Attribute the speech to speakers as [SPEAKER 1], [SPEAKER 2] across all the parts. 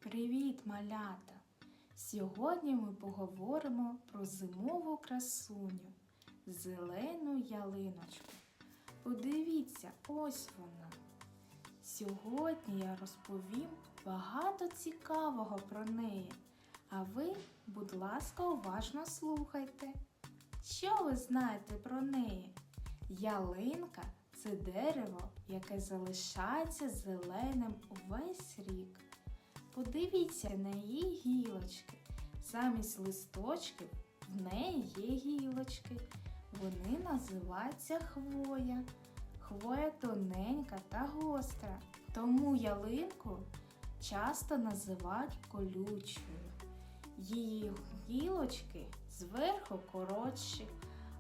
[SPEAKER 1] Привіт, малята! Сьогодні ми поговоримо про зимову красуню – зелену ялиночку. Подивіться, ось вона. Сьогодні я розповім багато цікавого про неї, а ви, будь ласка, уважно слухайте. Що ви знаєте про неї? Ялинка – це дерево, яке залишається зеленим увесь рік. Подивіться на її гілочки. Замість листочків в неї є гілочки. Вони називаються хвоя. Хвоя тоненька та гостра. Тому ялинку часто називають колючою. Її гілочки зверху коротші,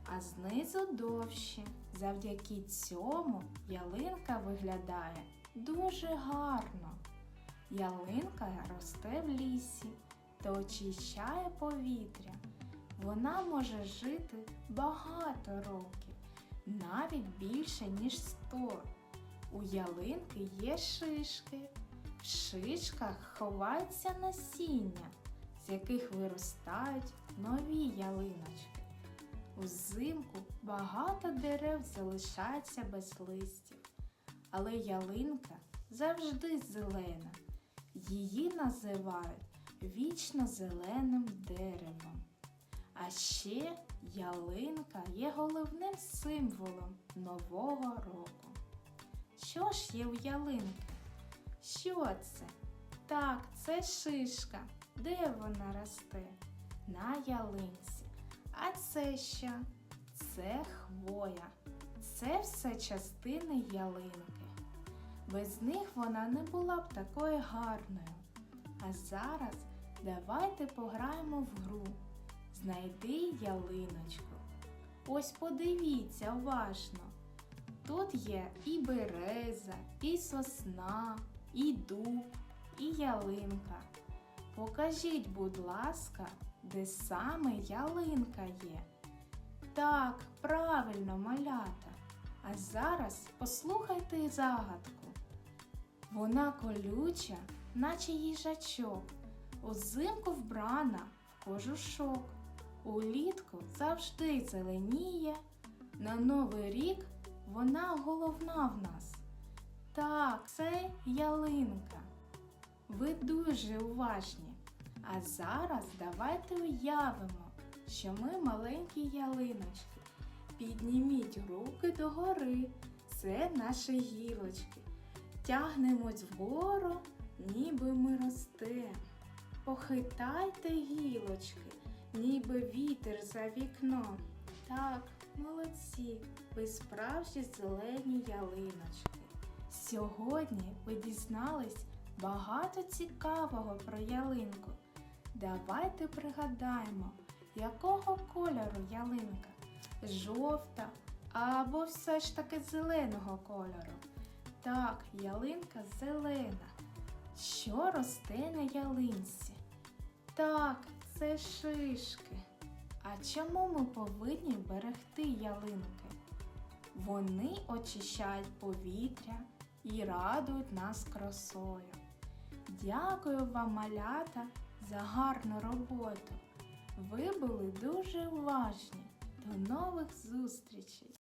[SPEAKER 1] а знизу довші. Завдяки цьому ялинка виглядає дуже гарно. Ялинка росте в лісі та очищає повітря. Вона може жити багато років, навіть більше, ніж 100. У ялинки є шишки. В шишках ховається насіння, з яких виростають нові ялиночки. Узимку багато дерев залишається без листів, але ялинка завжди зелена. Її називають вічно-зеленим деревом. А ще ялинка є головним символом Нового року. Що ж є у ялинки? Що це? Так, це шишка. Де вона росте? На ялинці. А це що? Це хвоя. Це все частини ялинки. Без них вона не була б такою гарною. А зараз давайте пограємо в гру «Знайди ялиночку». Ось подивіться уважно. Тут є і береза, і сосна, і дуб, і ялинка. Покажіть, будь ласка, де саме ялинка є. Так, правильно, малята. А зараз послухайте загадку. Вона колюча, наче їжачок, узимку вбрана в кожушок, улітку завжди зеленіє, на Новий рік вона головна в нас. Так, це ялинка. Ви дуже уважні. А зараз давайте уявимо, що ми маленькі ялиночки. Підніміть руки догори, це наші гілочки. Тягнемось вгору, ніби ми ростемо. Похитайте гілочки, ніби вітер за вікном. Так, молодці, ви справжні зелені ялиночки. Сьогодні ви дізнались багато цікавого про ялинку. Давайте пригадаємо, якого кольору ялинка? Жовта або все ж таки зеленого кольору? Так, ялинка зелена. Що росте на ялинці? Так, це шишки. А чому ми повинні берегти ялинки? Вони очищають повітря і радують нас красою. Дякую вам, малята, за гарну роботу. Ви були дуже уважні. До нових зустрічей!